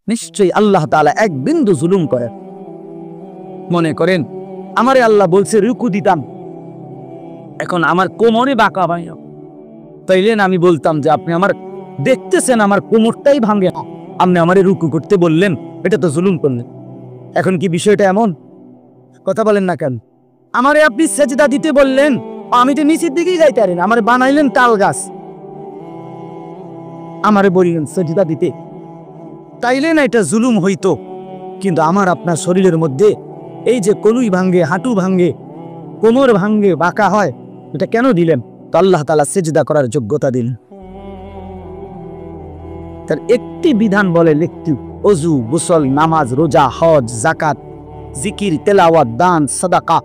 নিশ্চয়ই আল্লাহ তাআলা এক বিন্দু জুলুম করেন। মনে করেন আমারে আল্লাহ বলছে রুকু দিতাম, এখন আমার কোমরে বাঁকা ভাই, তাইলে আমি বলতাম যে আপনি আমার দেখতেছেন আমার কোমরটাই ভাঙে, আপনি আমারে রুকু করতে বললেন, এটা তো জুলুম করলেন। এখন কি বিষয়টা এমন? কথা বলেন না কেন? আমারে আপনি সেজদা দিতে বললেন, আমি তো নিচের দিকেই যাইতে পারি না, আমারে বানাইলেন তাল গাছ, আমারে বললেন সেজদা দিতে, তাইলে না এটা জুলুম হইতো। কিন্তু আমার আপনার শরীরের মধ্যে এই যে কনুই ভাঙ্গে, হাঁটু ভাঙ্গে, কোমর ভাঙ্গে, বাঁকা হয়, এটা কেন দিলেন? তো আল্লাহ তাআলা সেজদা করার যোগ্যতা দিলেন। তার একটি বিধান বলে লিখতি, ওযু, গোসল, নামাজ, রোজা, হজ, যাকাত, জিকির, তেলাওয়াত, দান, সাদাকা,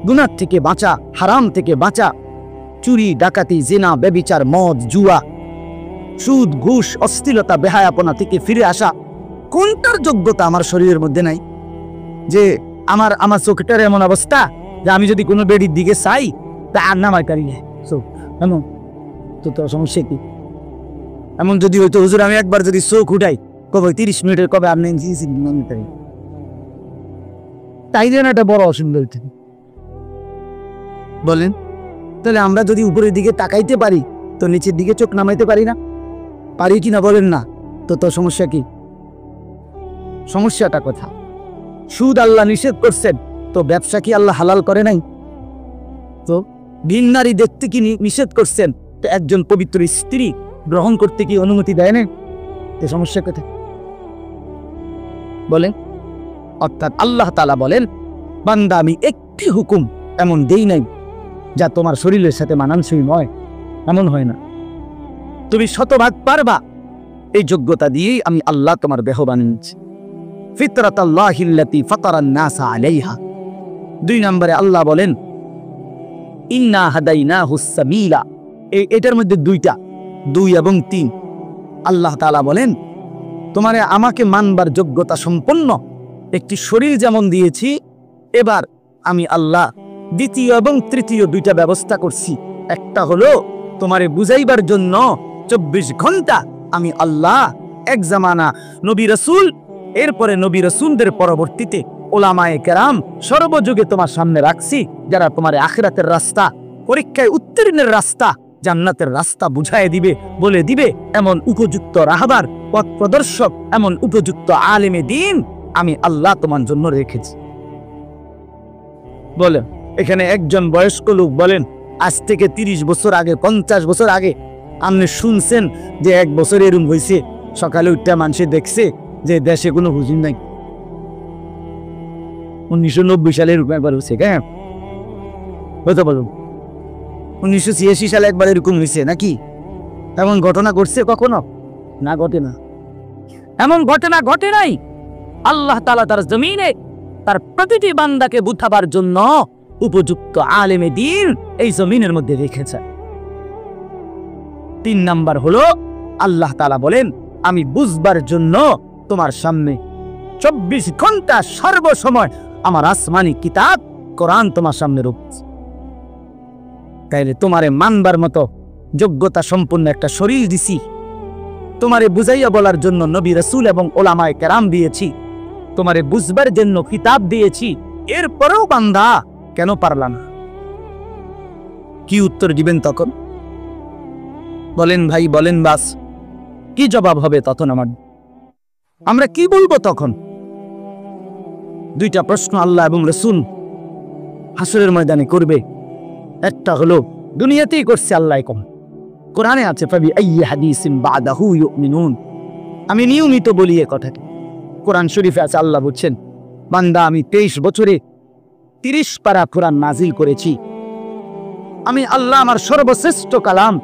গুনাহ থেকে বাঁচা, হারাম থেকে বাঁচা, চুরি, ডাকাতি, জিনা, ব্যভিচার, মদ, জুয়া, সুদ, ঘুষ, অশ্লীলতা, বেহায়াপনা থেকে ফিরে আসা, কোনটার যোগ্যতা আমার শরীরের মধ্যে নাই? যে আমার চোখটার এমন অবস্থা যে আমি যদি কোনো বেডির দিকে চাই তা আর নামাই পারি না, এমন তো সমস্যা কি? এমন যদি হইতো হুজুর আমি একবার যদি চোখ উঠাই কবে 30 মিনিটের কবে আপনি তাই যেন একটা বড় অসুবিধা হইতে বলেন। তাহলে আমরা যদি উপরের দিকে তাকাইতে পারি তো নিচের দিকে চোখ নামাইতে পারি না? পারি কি না বলেন না? তো সমস্যা কি? সমস্যাটা কথা, সুদ আল্লাহ নিষেধ করছেন, তো ব্যবসা কি আল্লাহ হালাল করে নাই? তো ভিন নারী দেখতে কি নিষেধ করছেন, তো একজন পবিত্র স্ত্রী গ্রহণ করতে কি অনুমতি দেয় না? তো সমস্যা কোথায় বলেন? অর্থাৎ আল্লাহ তাআলা বলেন, বান্দা আমি একটি হুকুম এমন দেই নাই যা তোমার শরীরের সাথে মানানসই নয়, এমন হয় না। তুমি শতভাগ পারবা, এই যোগ্যতা দিয়েই আমি আল্লাহ তোমার দেহ বানিয়েছি। ফিতরাতাল্লাহিল্লাতী ফাতারান নাসা আলাইহা। 2 নম্বরে আল্লাহ বলেন, ইন্না হাদাইনাহুস সাবিলা। এটার মধ্যে 2টা, 2 এবং 3। আল্লাহ তাআলা বলেন, তোমারে আমাকে মানবার যোগ্যতা সম্পন্ন একটি শরীর যেমন দিয়েছি, এবার আমি আল্লাহ দ্বিতীয় এবং তৃতীয় 2টা ব্যবস্থা করছি। একটা হলো তোমারে বুঝাইবার জন্য 24 ঘন্টা আমি আল্লাহ এক জামানা নবী রাসূল, এরপরে নবী রাসূলদের পরবর্তীতে ওলামায়ে কেরাম সর্বযুগে তোমার সামনে রাখছি, যারা তোমার আখিরাতের রাস্তা, পরীক্ষায় উত্তীর্ণের রাস্তা, জান্নাতের রাস্তা বুঝায় দিবে, বলে দিবে, এমন উপযুক্ত রাহবার, পথ প্রদর্শক, এমন উপযুক্ত আলেমে দ্বীন আমি আল্লাহ তোমার জন্য রেখেছি। বলেন, এখানে একজন বয়স্ক লোক বলেন আজ থেকে 30 বছর আগে, 50 বছর আগে আপনি শুনছেন যে 1 বছর এরকম হয়েছে, সকালে উঠতে মানুষে দেখছে যে দেশে কোনো হুজুর নাই? 1990 সালে এরকম একবার হয়েছে, কেন হতে বলুন? 1986 সালে একবার এরকম হয়েছে নাকি? এমন ঘটনা ঘটছে কখনো? না, ঘটে না। এমন ঘটনা ঘটে নাই। আল্লাহ তাআলা তার জমিনে তার প্রতিটি বান্দাকে বুঝাবার জন্য উপযুক্ত আলেমে দ্বীন এই জমিনের মধ্যে রেখেছে। 3 নাম্বার হলো আল্লাহ তাআলা বলেন, আমি বুঝবার জন্য তোমার সামনে 24 ঘন্টা সর্বসময় আমার আসমানি কিতাব কোরআন তোমার সামনে রেখেছি। তাইলে তোমারে মানবার মতো যোগ্যতা সম্পন্ন একটা শরীর দিছি, তোমারে বুঝাইয়া বলার জন্য নবী রাসূল এবং ওলামায়ে কেরাম দিয়েছি, তোমারে বুঝবার জন্য কিতাব দিয়েছি, এরপরেও বান্দা কেন পারলা না? কি উত্তর দিবেন তখন? বলেন ভাই, বলেন বাস, কি জবাব হবে তখন? আমরা কি বলবো তখন? 2টা প্রশ্ন আল্লাহ এবং রাসূল হাসরের ময়দানে করবে। একটা হলো দুনিয়াতেই করছে আল্লাহ, কম কোরআনে আছে, ফাবি আইয়ি হাদিসিন বাদাহু ইউমিনুন। আমি নিয়মিত বলি এই কথাটি, কোরআন শরীফে আছে, আল্লাহ বলছেন, বান্দা আমি 23 বছরে 30 পারা কোরআন নাজিল করেছি। আমি আল্লাহ আমার সর্বশ্রেষ্ঠ কালাম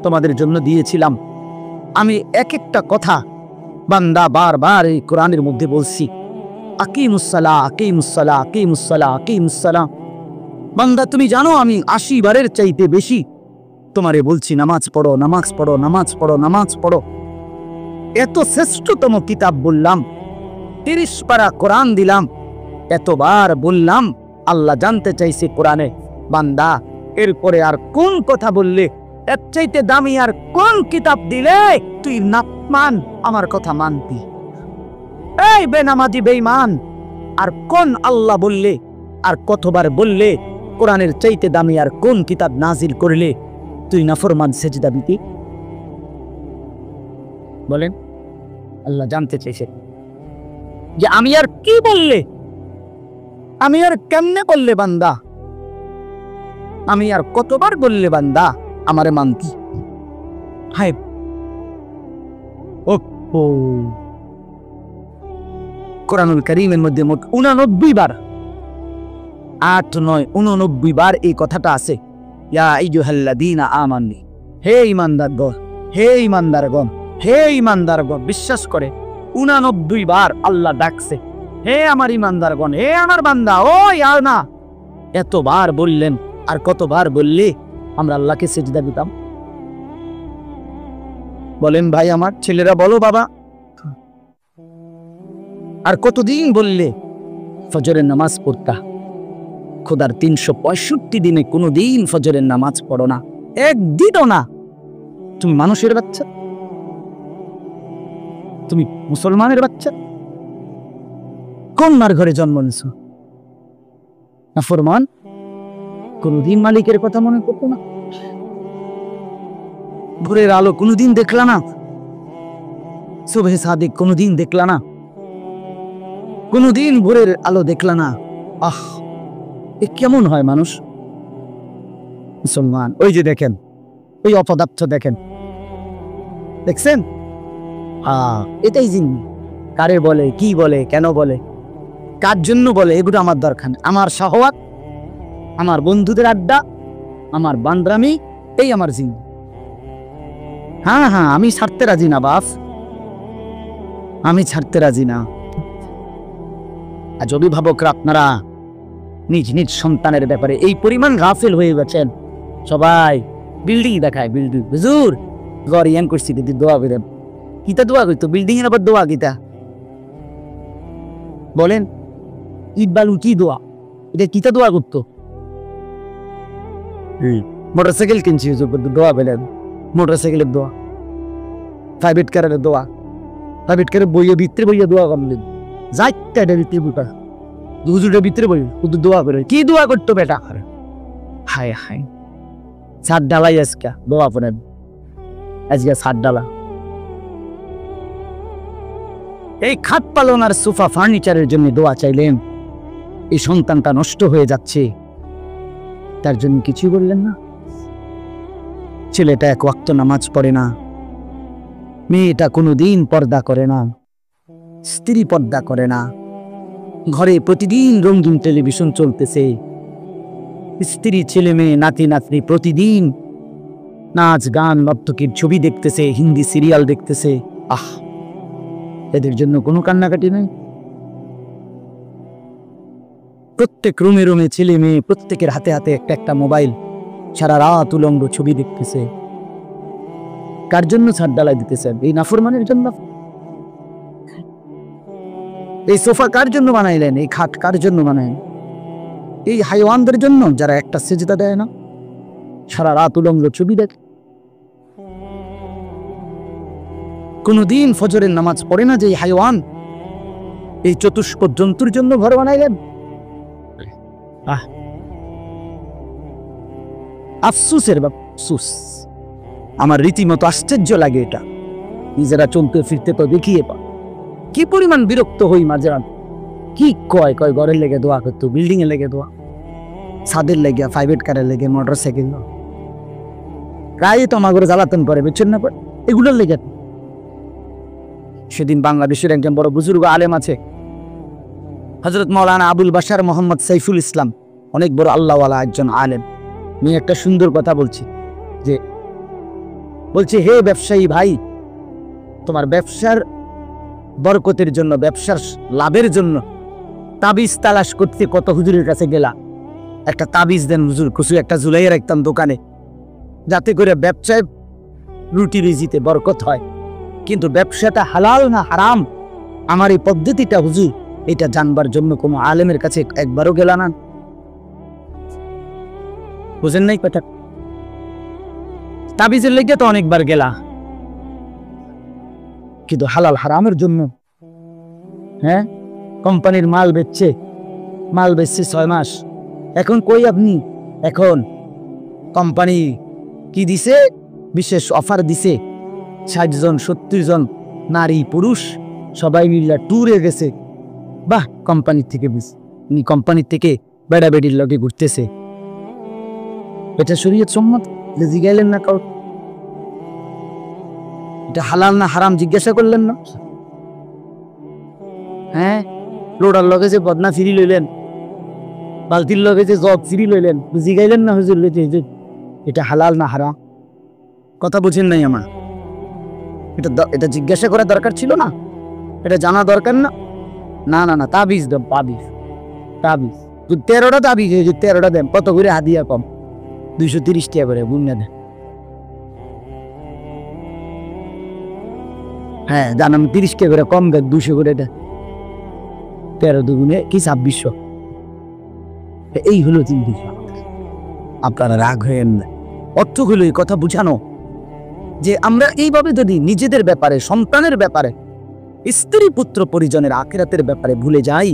তোমাদের জন্য দিয়েছিলাম। আমি এক একটা কথা বান্দা বারবার এই কোরআনের মধ্যে বলছি, আকিমুস সালাহ, আকিমুস সালাহ, আকিমুস সালাহ, আকিমুস সালাহ। বান্দা তুমি জানো আমি 80 বারের চাইতে বেশি তোমারে বলছি নামাজ পড়ো, নামাজ পড়ো, নামাজ পড়ো, নামাজ পড়ো। এত শ্রেষ্ঠতম কিতাব বললাম, 30 পারা কোরআন দিলাম, এতবার বললাম। আল্লাহ জানতে চাইছে কোরআনে, বান্দা এরপরে আর কোন কথা বললে, এর চাইতে দামি আর কোন কিতাব দিলে তুই না মান আমার কথা মানতি? এই বেনামাজি বেঈমান, আর কোন আল্লাহ বললে আর কতবার বললে কোরআনের চাইতে দামি আর কোন কিতাব নাজিল করলে তুই নাফরমান সেজদা দিতি? বলেন। আল্লাহ জানতে চাইছে যে আমি আর কি বললে, আমি আর কেমনে বললে বান্দা, আমি আর কতবার বললে বান্দা আমারে মানতি? হায় ও কোরআনুল কারীমের মধ্যে মোট 89 বার, 8 9 89 বার এই কথাটা আছে, ইয়া আইয়ুহাল্লাযীনা আমানু, হে ঈমানদারগণ, হে ঈমানদারগণ, হে ঈমানদারগণ। বিশ্বাস করে 89 বার আল্লাহ ডাকছে, হে আমার ঈমানদারগণ, হে আমার বান্দা, ও আর না। এতবার বললেন, আর কতবার বললে আমরা আল্লাহকে সিজদা দিতাম? বলেন ভাই আমার ছেলেরা, বলো বাবা। আর কতদিন বললে ফজরের নামাজ পড়তা? খোদার 365 দিনে কোনোদিন ফজরের নামাজ পড়ো না, একদিনও না। তুমি মানুষের বাচ্চা, তুমি মুসলমানের বাচ্চা, কোন মার ঘরে জন্ম নিছ? নাফরমান, কোনদিন মালিকের কথা মনে করতো না? ভোরের আলো কোনদিন দেখলা না? সুবহে সাদিক কোনদিন দেখলা না? কোনদিন ভোরের আলো দেখলা না? আহ, এ কেমন হয় মানুষ? মুসলমান, ওই যে দেখেন, ওই অপদার্থ দেখেন, দেখছেন? এটাই জিন। কারে বলে, কি বলে, কেন বলে, কার জন্য বলে, এগুলো আমার দরকার নেই। আমার শাহওয়াত, আমার বন্ধুদের আড্ডা, আমার বান্দ্রামি, এই আমার জিন। হ্যাঁ, আমি ছাড়তে রাজি না বাপ, আমি ছাড়তে রাজি না। আজ অভিভাবকরা আপনারা নিজ নিজ সন্তানের ব্যাপারে এই পরিমাণ গাফেল হয়ে গেছেন। সবাই বিল্ডিং দেখায়, বিল্ডিং হুজুর ঘর ইয়াং করছি, দিদি দোয়া করেন। কিতা দোয়া করতো? বিল্ডিং এর আবার দোয়া কিতা? বলেন, ইট বালু কি দোয়া? এটা কিতা দোয়া করতো? মোটরসাইকেল কিনছি হুজুর, দোয়া পেলেন, মোটরসাইকেলের দোয়া, প্রাইভেট কারের দোয়া, প্রাইভেট কারের বইয়ে ভিতরে বইয়ে দোয়া করলেন, যাইতে এটা ভিতরে বুটা হুজুরের ভিতরে বই শুধু দোয়া করে। কি দোয়া করতো বেটা? হায় হায়, ছাদ ডালাই আজকা দোয়া করেন, আজকে ছাদ ডালা। এই খাট পালন আর সোফা ফার্নিচারের জন্য দোয়া চাইলেন, এই সন্তানটা নষ্ট হয়ে যাচ্ছে, তার জন্য কিছুই বললেন না। ছেলেটা এক ওয়াক্ত নামাজ পড়ে না, মেয়েটা কোনোদিন পর্দা করে না, স্ত্রী পর্দা করে না, ঘরে প্রতিদিন রঙিন টেলিভিশন চলতেছে, স্ত্রী ছেলে মেয়ে নাতি নাতনি প্রতিদিন নাচ গান নর্তকীর ছবি দেখতেছে, হিন্দি সিরিয়াল দেখতেছে। আহ, এদের জন্য কোনো কান্নাকাটি নেই? প্রত্যেক রুমে রুমে ছেলে মেয়ে, প্রত্যেকের হাতে হাতে একটা একটা মোবাইল, সারা রাত উলঙ্গ ছবি দেখতেছে। কার জন্য ছাদ ডালাই দিতেছেন? এই নাফরমানের জন্য। এই সোফা কার জন্য বানাইলেন? এই খাট কার জন্য বানাইলেন? এই হাইওয়ানদের জন্য যারা একটা সেজদা দেয় না, সারা রাত উলঙ্গ ছবি দেখে, কোনদিন ফজরের নামাজ পড়ে না, যে হাইওয়ান, এই চতুষ্প জন্তুর জন্য ঘর বানাইলেন। আফসুসের আফসুস, আমার রীতিমতো আশ্চর্য লাগে এটা। নিজেরা চলতে ফিরতে তো দেখিয়ে পা কি পরিমাণ বিরক্ত হই মাঝে রাত। কি কয় কয় ঘরের লেগে দোয়া করতো, বিল্ডিং এর লেগে দোয়া, ছাদের লেগে, প্রাইভেট কারের লেগে, মোটর সাইকেল, প্রায় তো আমার ঘরে জ্বালাতন করে, বুঝছেন না? এগুলোর লেগে। সেদিন বাংলাদেশের একজন বড় বুজুর্গ আলেম আছে, হযরত মাওলানা আবুল বাশার মোহাম্মদ সাইফুল ইসলাম, অনেক বড় আল্লাহওয়ালা একজন আলেম। আমি একটা সুন্দর কথা বলছি, যে বলছি, হে ব্যবসায়ী ভাই, তোমার ব্যবসার বরকতের জন্য, ব্যবসার লাভের জন্য তাবিজ তালাশ করতে কত হুজুরের কাছে গেলা, একটা তাবিজ দেন হুজুর, কিছু একটা ঝুলাইয়া রাখতাম দোকানে, যাতে করে ব্যবসায় রুটি রুজিতে বরকত হয়। কিন্তু ব্যবসাটা হালাল না হারাম, আমার এই পদ্ধতিটা হুজুর, এটা জানবার জন্য কোনো আলেমের কাছে একবারও গেলা না। বুঝেন নাই কথা? তাবিজের লেগে তো অনেকবার গেলা, কিন্তু হালাল হারামের জন্য হ্যাঁ, কোম্পানির মাল বেচছে 6 মাস। এখন কই আপনি? এখন কোম্পানি কি দিছে? বিশেষ অফার দিছে। 60 জন 70 জন নারী পুরুষ সবাই মিলে ট্যুরে গেছে। বাহ, কোম্পানির থেকে কোম্পানির থেকে বেড়াবেড়ির লগে ঘুরতেছে। এটা শরীয়ত সম্মত? জিজ্ঞাইলেন না কাউ? এটা হালাল না হারাম জিজ্ঞাসা করলেন না? হ্যাঁ, লোডার লগে যে বদনা ফিরি লইলেন, বালতির লগে যে জগ ফিরি লইলেন, জিগাইলেন না হুজুর এটা হালাল না হারাম? কথা বুঝেন নাই আমার? এটা জিজ্ঞাসা করা দরকার ছিল না? এটা জানা দরকার না? না না না, তাবিজ দেন, তাবিজ 13টা তাবিজ, 13টা দেন। কত করে হাদিয়া? কম 230 টাকা করে বুঝনা দেন। হ্যাঁ জানাম, 30 টাকা করে কম দেন, 200 করে দেন। 13 দুগুণে কি 2600। এই হলো জিন্দেগি। আপনারা রাগ হয়েন না। অর্থ হলো এই কথা বুঝানো যে আমরা এইভাবে যদি নিজেদের ব্যাপারে, সন্তানের ব্যাপারে, স্ত্রী পুত্র পরিজনের আখিরাতের ব্যাপারে ভুলে যাই,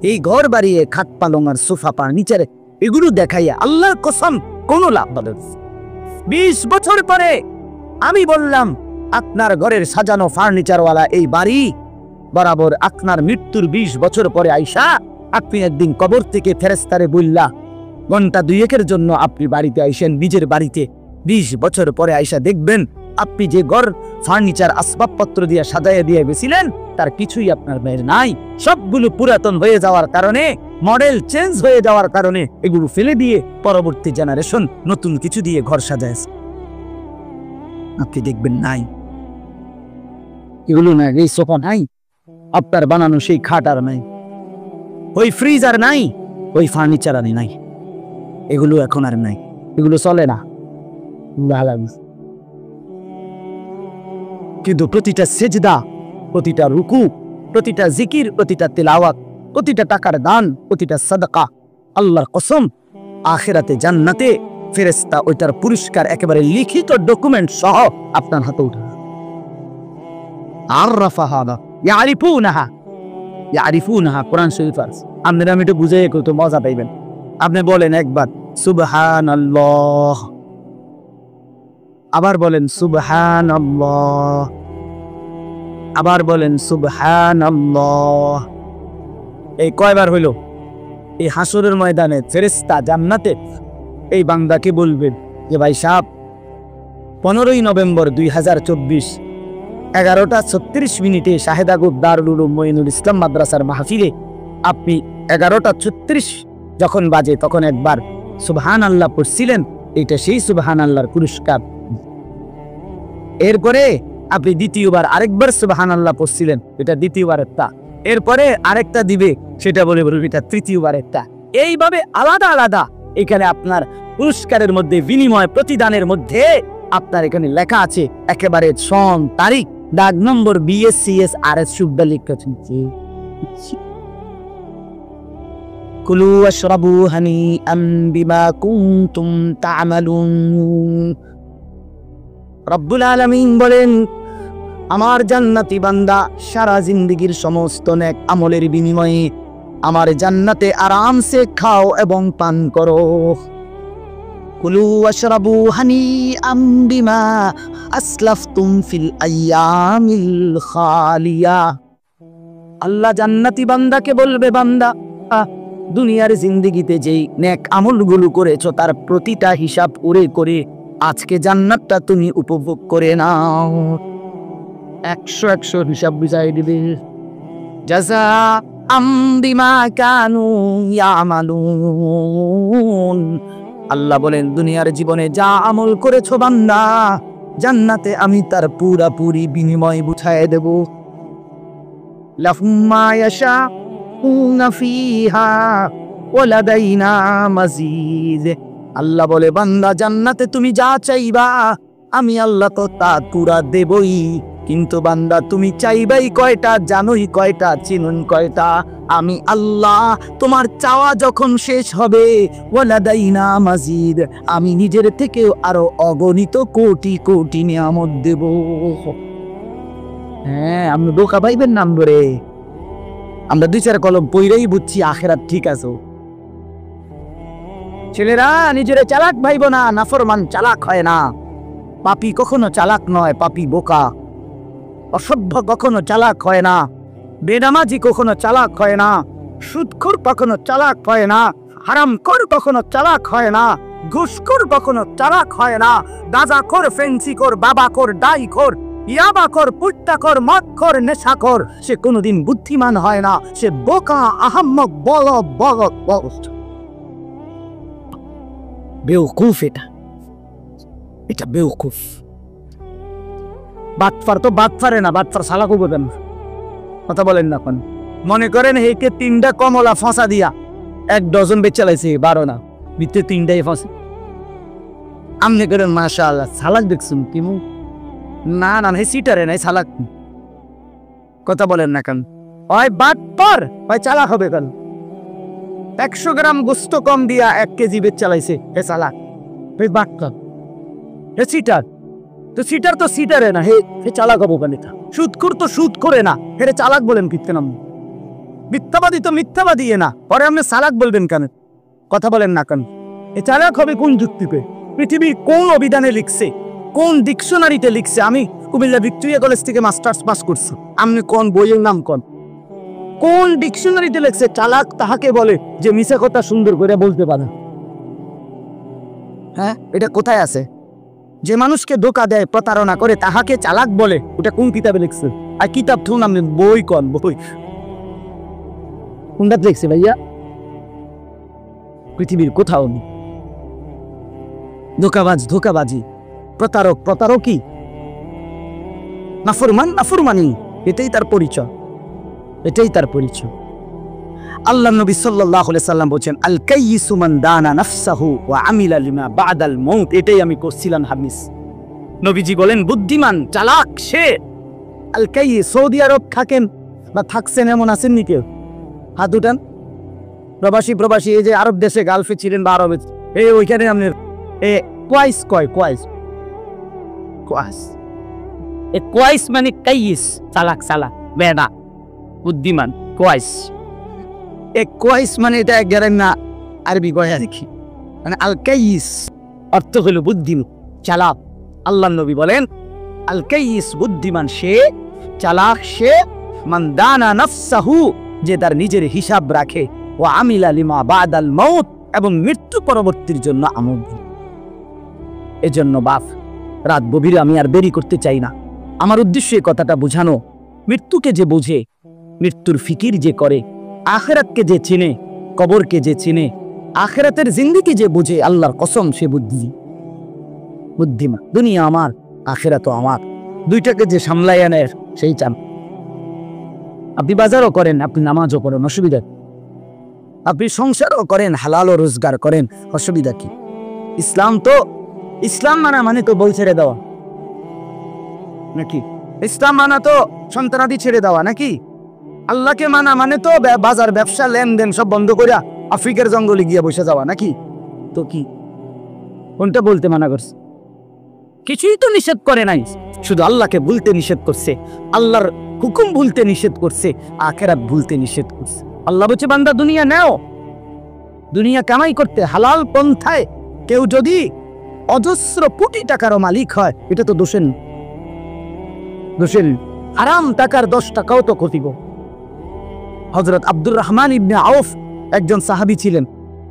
এই ঘর বাড়িয়ে খাট পালং আর সোফা ফার্নিচারে এগুলো দেখাইয়া আল্লাহর কসম কোনো লাভ হবে না। 20 বছর পরে আমি বললাম আপনার ঘরের সাজানো ফার্নিচারওয়ালা এই বাড়ি বরাবর আপনার মৃত্যুর 20 বছর পরে আইসা আপনি একদিন কবর থেকে ফেরেশতারে বললা ঘন্টা 2-1 জন্য আপনি বাড়িতে আইসেন, নিজের বাড়িতে 20 বছর পরে আইসা দেখবেন আপনি যে ঘর ফার্নিচার আসবাবপত্র দিয়ে সাজাইয়া দিয়ে গেছিলেন তার কিছুই আপনার মেয়ের নাই। সবগুলো পুরাতন হয়ে যাওয়ার কারণে, মডেল চেঞ্জ হয়ে যাওয়ার কারণে এগুলো ফেলে দিয়ে পরবর্তী জেনারেশন নতুন কিছু দিয়ে ঘর সাজাইছে। আপনি দেখবেন নাই, এগুলো নাই। এই সোফা নাই, আপনার বানানো সেই খাট আর নাই, ওই ফ্রিজ আর নাই, ওই ফার্নিচার আর নাই, এগুলো এখন আর নাই, এগুলো চলে না। কিন্তু প্রতিটা সেজদা, প্রতিটা রুকু, প্রতিটা জিকির, প্রতিটা তিলাওয়াত, প্রতিটা টাকার দান, প্রতিটা সাদাকা, আল্লাহর কসম আখিরাতে জান্নাতে ফেরেশতা ওইটার পুরস্কার একেবারে লিখিত ডকুমেন্ট সহ আপনার হাতে উঠে। আররাফাহা ইয়ারিফুনাহা, কোরআন শরীফ আছে। আপনারা আমি একটু বুঝাই কত মজা পাইবেন। আপনি বলেন একবার সুবহানাল্লাহ, আবার বলেন সুবহানাল্লাহ, আবার বলেন সুবহানাল্লাহ। এই কয়বার হইল? এই হাসরের ময়দানে ফেরেশতা জান্নাতে এই বান্দাকে বলবেন যে ভাই সাহেব 15ই নভেম্বর 2024 11টা 36 শাহেদা গ্রুপ দারুল উলুম মঈনুল ইসলাম মাদ্রাসার মাহফিলে আপনি 11টা 36 যখন বাজে তখন একবার সুবহানাল্লাহ পড়ছিলেন, এটা সেই সুবহানাল্লাহর পুরস্কার। এরপরে আপনি দ্বিতীয়বার আরেকবার সুবহানাল্লাহ পড়ছিলেন, এটা দ্বিতীয়বারেরটা। এরপরে আরেকটা দিবে, সেটা বলে বলবে এটা তৃতীয়বারেরটা। এইভাবে আলাদা আলাদা এখানে আপনার পুরস্কারের মধ্যে, বিনিময় প্রতিদানের মধ্যে আপনার এখানে লেখা আছে একেবারে সন, তারিখ, দাগ নম্বর, BSCS RS শুদ্ধ লেখা আছে। কুলু ওয়াশরাবু হানিআম বিমা কুনতুম তা'মালুন। রব্বুল আলামিন বলেন আমার জান্নাতি বান্দা সারা জিন্দেগীর সমস্ত নেক আমলের বিনিময়ে আমার জান্নাতে আরামসে খাও এবং পান করো। কুলু ওয়াশরাবু হানিআম বিমা আসলাফতুম ফিল আইয়ামিল খালিয়া। আল্লাহ জান্নাতি বান্দাকে বলবে, বান্দা দুনিয়ার জিন্দেগিতে যেই নেক আমলগুলো করেছো তার প্রতিটা হিসাব করে করে আজকে জান্নাতটা তুমি উপভোগ করে নাও। 100 হিসাব বুঝাই দিবে। জাযাআম বিমা কানু ইয়ামালুন। আল্লাহ বলেন দুনিয়ার জীবনে যা আমল করেছো বান্দা, জান্নাতে আমি তার পুরাপুরি বিনিময় বুঝায় দেব। লাহুম মা ইয়াশাউনা ফিহা ওয়া লাদাইনা মাজিদ। আল্লাহ বলে বান্দা জান্নাতে তুমি যা চাইবা আমি আল্লাহ তো তা পুরা দেবই, কিন্তু বান্দা তুমি চাইবাই কয়টা, জানোই কয়টা, চিনুন কয়টা? আমি আল্লাহ তোমার চাওয়া যখন শেষ হবে ওয়ালাদাইনা মাজিদ, আমি নিজের থেকেও আরো অগণিত কোটি কোটি নিয়ামত দেব। হ্যাঁ, আপনি বোকা পাইবেন নাম ধরে। আমরা 2-4 কলম পইরাই বুঝছি আখেরাত ঠিক আছে। ছেলেরা নিজেরা চালাক ভাইব না, নাফরমান চালাক হয় না। পাপী কখনো চালাক নয়, পাপী বোকা। অসভ্য কখনো চালাক হয় না, বেনামাজি কখনো চালাক হয় না, সুদখোর কখনো চালাক হয় না, হারামখোর কখনো চালাক হয় না, ঘুষখোর কখনো চালাক হয় না, গাঁজাখোর, ফেন্সিখোর, বাবাখোর, ডাইখোর, ইয়াবাখোর, পুট্টাখোর, মদখোর, নেশাখোর সে কোনোদিন বুদ্ধিমান হয় না। সে বোকা, আহাম্মক, বলদ, বেউকুফ। এটা বেউকুফ। বাটফার তো বাটফারে না, বাটফার সালাকও বলেন। কথা বলেন না এখন। মনে করেন হেকে 3টা কমলা ফাঁসা দিয়া 1 ডজন বেচালাইছে, 12 না, ভিতরে 3টাই ফাঁসে। আমনে করেন মাশাআল্লাহ সালাক দেখছুন কিমু? না না, হে সিটারে নাই সালাক। কথা বলেন না কেন? হয় বাটফার, হয় চালাক হবে কেন? 100 গ্রাম গোস্ত কম দিয়া 1 কেজি বেচালাইছে, হে চালাক, হে বাটফার, হে সিটার। তো সিটার তো সিটারে না, হে চালাক হবো কেন? সুদখোর তো সুদ করে না, হে চালাক বলেন কিত্তে নাম? মিথ্যাবাদী তো মিথ্যাবাদী না, পরে আপনি চালাক বলবেন কেন? কথা বলেন না কেন? এ চালাক হবে কোন যুক্তিতে? পৃথিবীর কোন অভিধানে লিখছে, কোন ডিকশনারিতে লিখছে? আমি কুমিল্লা ভিক্টোরিয়া কলেজ থেকে মাস্টার্স পাস করছি, আপনি কোন বইয়ের নাম কোন ডিকশনারিতে লিখছে চালাক তাহাকে বলে যে মিছা কথা সুন্দর করে বলতে পারে? হ্যাঁ, এটা কোথায় আছে? যে মানুষকে ধোঁকা দেয়, প্রতারণা করে তাহাকে চালাক বলে, ওটা কোন কিতাবে লিখছে? আর কিতাব থুন আপনি, বই বই কোনটা লিখছে ভাইয়া? পৃথিবীর কোথাও নেই। ধোঁকাবাজি, প্রতারকই, নাফরমানি, এটাই তার পরিচয়। আল্লাহ নবী সাল্লাল্লাহু আলাইহি সাল্লাম বলেন, আল কাইয়িসু মান দানা নাফসাহু ওয়া আমিলা লিমা বাদাল মাউত। এটাই আমি করছিলাম হাদিস। নবীজি বলেন বুদ্ধিমান, চালাক সে। আল কাইয়িস, সৌদি আরব থাকেন বা থাকছেন এমন আছেন নি কেউ? হাত উঠান। প্রবাসী এই যে আরব দেশে, গালফে ছিলেন বা আরবে, ওইখানে আপনি কোয়াইস মানে কাইয়িস, চালাক, বেডা, বুদ্ধিমান, কোয়াইস মানে এটা গেলেন না আরবি গয়া দেখি, মানে আল কাইয়িস অর্থ হলো বুদ্ধিমান, চালাক। আল্লাহ নবী বলেন আল কাইয়িস বুদ্ধিমান সে, চালাক সে, মান দানা নাফসাহু যে তার নিজের হিসাব রাখে, ও আমিলা লিমা বাদাল মাউত এবং মৃত্যু পরবর্তীর জন্য আমল। এজন্য বাপ, রাত গভীরে আমি আর দেরি করতে চাই না। আমার উদ্দেশ্য এই কথাটা বোঝানো, মৃত্যুকে যে বোঝে, মৃত্যুর ফিকির যে করে, আখিরাতকে যে চিনে, কবরকে যে চিনে, আখিরাতের জিন্দেগি যে বুঝে, আল্লাহর কসম সে বুদ্ধিমান। দুনিয়া আমার, আখিরাত আমার, দুইটাকে যে সামলাইয়া নেয় সেই চান। আপনি বাজারও করেন, আপনি নামাজও করেন, অসুবিধা? আপনি সংসারও করেন, হালালও রোজগার করেন, অসুবিধা কি? ইসলাম মানে তো বই ছেড়ে দেওয়া নাকি? ইসলাম মানা তো সন্তানাদি ছেড়ে দেওয়া নাকি? আল্লাহকে মানা মানে তো বাজার, ব্যবসা, লেনদেন সব বন্ধ করে আফ্রিকার জঙ্গলে গিয়ে বসে যাওয়া নাকি? তো কি কোনটা বলতে মানা করছে? কিছুই তো নিষেধ করে নাই, শুধু আল্লাহকে ভুলতে নিষেধ করছে, আল্লাহর হুকুম ভুলতে নিষেধ করছে, আখিরাত ভুলতে নিষেধ করছে। আল্লাহ বলছে বান্দা দুনিয়া নাও, দুনিয়া কামাই করতে হালাল পন্থায় কেউ যদি অজস্র কোটি টাকারও মালিক হয়, এটা তো দোষের। হারাম টাকার 10 টাকাও তো ক্ষতিব। হযরত আব্দুর রহমান ইবনে আউফ একজন সাহাবী ছিলেন,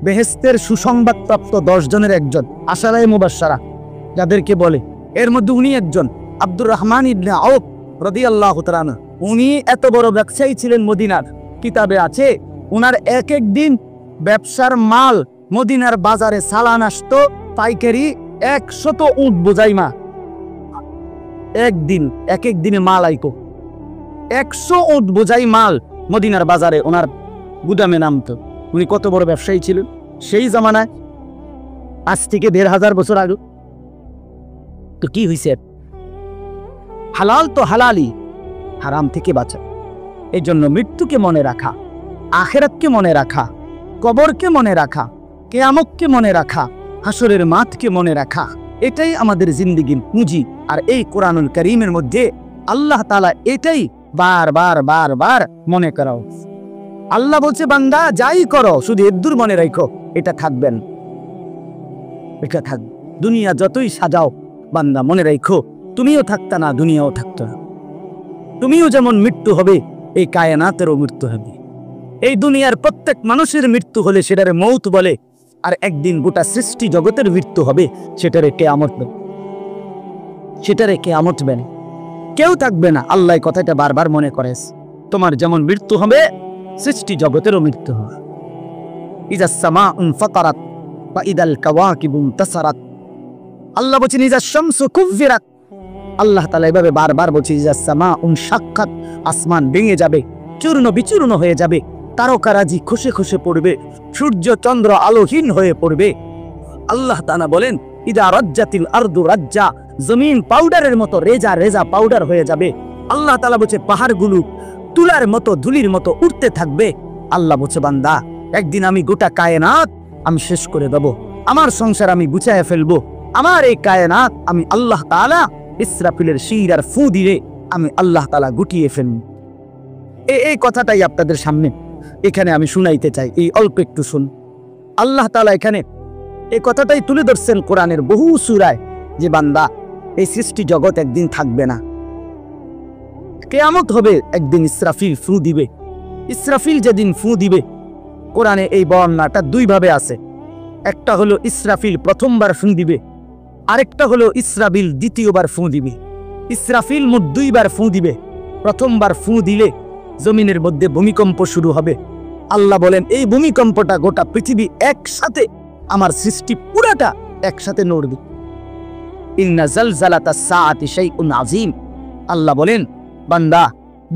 বেহেশতের সুসংবাদপ্রাপ্ত 10 জনের একজন, আশারায়ে মুবাশশারা যাদেরকে বলে, এর মধ্যে উনি একজন। আব্দুর রহমান ইবনে আউফ রাদিয়াল্লাহু তাআলা আনহু, উনি এত বড় ব্যবসায়ী ছিলেন মদিনার। কিতাবে আছে উনার এক দিন ব্যবসার মাল মদিনার বাজারে চালান আসতো পাইকারি 100 উট বোঝাই মা। এক দিনে মাল আইকো 100 উট বোঝাই মাল মদিনার বাজারে ওনার গুদামে নামতো। উনি কত বড় ব্যবসায়ী ছিলেন সেই জামানায়, আজ থেকে 1500 বছর আগে। তো কি হইছে? হালাল তো হালালি, হারাম থেকে বাঁচা। এই জন্য মৃত্যুকে মনে রাখা, আখিরাতকে মনে রাখা, কবরকে মনে রাখা, কিয়ামতকে মনে রাখা, হাসরের মাঠকে মনে রাখা, এটাই আমাদের জিন্দেগির পুঁজি। আর এই কোরআনুল কারীমের মধ্যে আল্লাহ তাআলা এটাই বারবার মনে করাও। আল্লাহ বলছে বান্দা যাই করো শুধু এদ্দুর মনে রাখো এটা থাকবেন, এটা থাক। দুনিয়া যতই সাজাও বান্দা মনে রাখো তুমিও থাকতা না, দুনিয়াও থাকতো না। তুমিও যেমন মৃত্যু হবে এই কায়নাতেরও মৃত্যু হবে। এই দুনিয়ার প্রত্যেক মানুষের মৃত্যু হলে সেটারে মৌত বলে, আর একদিন গোটা সৃষ্টি জগতের মৃত্যু হবে সেটারে কিয়ামত বলে, সেটারে কিয়ামত বলে। কেউ থাকবে না। আল্লাহ কথাটা বারবার মনে করে, তোমার যেমন মৃত্যু হবে সৃষ্টি জগতেরও মৃত্যু হবে। ইজাস সামাউন ফাতারাত ওয়া ইদাল কাওয়াকিবু ইনতাসারাত। আল্লাহ বলেন ইজাস শামসু কুফিরাত। আল্লাহ তাআলা এভাবে বারবার বলছে ইজাস সামাউন শাক্কাত, আসমান ভেঙে যাবে, চূর্ণ বিচূর্ণ হয়ে যাবে, তারকারাজি খসে খসে পড়বে, সূর্য চন্দ্র আলোহীন হয়ে পড়বে। আল্লাহ তাআলা বলেন ইদা রাজ্জাতিল আরদু রাজ্জা, জমিন পাউডারের মতো রেজা রেজা পাউডার হয়ে যাবে। আল্লাহ তাআলা বলছে পাহাড়গুলো তুলার মতো ধুলির মতো উঠতে থাকবে। আল্লাহ বলছে বান্দা একদিন আমি গোটা কায়নাত আমি শেষ করে দেব, আমার সংসার আমি গুছায় ফেলবো, আমার এই কায়নাত আমি আল্লাহ তাআলা ইসরাফিলের শির আর ফু দিয়ে আমি আল্লাহ তাআলা গুটিয়ে ফেলব। এই কথাটাই আপনাদের সামনে এখানে আমি শুনাইতে চাই, এই অল্প একটু শুন। আল্লাহ তাআলা এখানে এই কথাটাই তুলে ধরছেন কোরআনের বহু সূরায় যে বান্দা এই সৃষ্টি জগৎ একদিন থাকবে না, কিয়ামত হবে, একদিন ইসরাফিল ফু দিবে। ইসরাফিল যেদিন ফু দিবে, কোরআনে এই বর্ণনাটা দুই ভাবে আছে। একটা হলো ইসরাফিল প্রথমবার ফু দিবে, আরেকটা হলো ইসরাফিল দ্বিতীয়বার ফু দিবে। ইসরাফিল মোট দুইবার ফু দিবে। প্রথমবার ফু দিলে জমিনের মধ্যে ভূমিকম্প শুরু হবে। আল্লাহ বলেন এই ভূমিকম্পটা গোটা পৃথিবী একসাথে, আমার সৃষ্টি পুরাটা একসাথে নড়বে। ইন্না জালজালাতাস সাআতি শাইউন আযীম। আল্লাহ বলেন বান্দা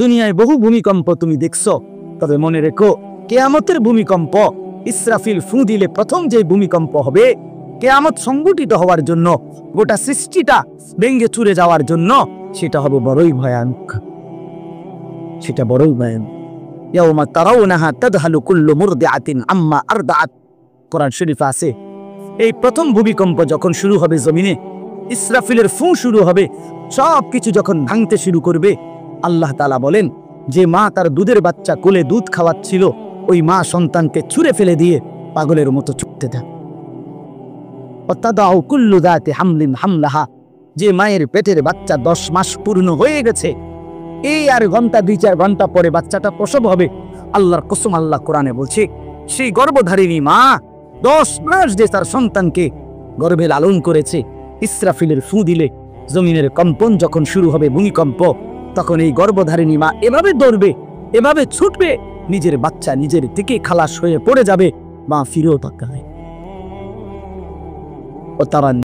দুনিয়ায় বহু ভূমিকম্প তুমি দেখছো, তবে মনে রেখো কিয়ামতের ভূমিকম্প, ইসরাফিল ফু দিলে প্রথম যে ভূমিকম্প হবে, কিয়ামত সংগঠিত হওয়ার জন্য, গোটা সৃষ্টিটা ভেঙে চুরে যাওয়ার জন্য, সেটা হবে বড়ই ভয়ানক, সেটা বড়ই ভয়ানক। ইয়াউমা তারাউনাহা তাদহালু কুল্লু মুরদিআতিন আম্মা আরদাআত, কোরআন শরীফে আছে। এই প্রথম ভূমিকম্প যখন শুরু হবে জমিনে, ইসরাফিলের ফু শুরু হবে, সব কিছু যখন ভাঙতে শুরু করবে, আল্লাহ তাআলা বলেন যে মা তার দুধের বাচ্চা কোলে দুধ খাওয়াচ্ছিল, ওই মা সন্তানকে ছুঁড়ে ফেলে দিয়ে পাগলের মতো ছুটতে থাকে। ওয়াতাদাউ কুল্লু যাতি হামলিন হামলাহা, যে মায়ের পেটের বাচ্চা 10 মাস পূর্ণ হয়ে গেছে, এই আর ঘন্টা 2-4 ঘন্টা পরে বাচ্চাটা প্রসব হবে। আল্লাহর কসম, আল্লাহ কোরআনে বলছে সেই গর্ভধারিণী মা 10 মাস যে তার সন্তানকে গর্ভে লালন করেছে, ইসরাফিলের ফু দিলে জমিনের কম্পন যখন শুরু হবে, ভূমিকম্প, তখন এই গর্ভধারিণী মা এভাবে দৌড়বে, এভাবে ছুটবে, নিজের বাচ্চা নিজের থেকে খালাস হয়ে পড়ে যাবে, মা ফিরেও তাকাবে। ও তারা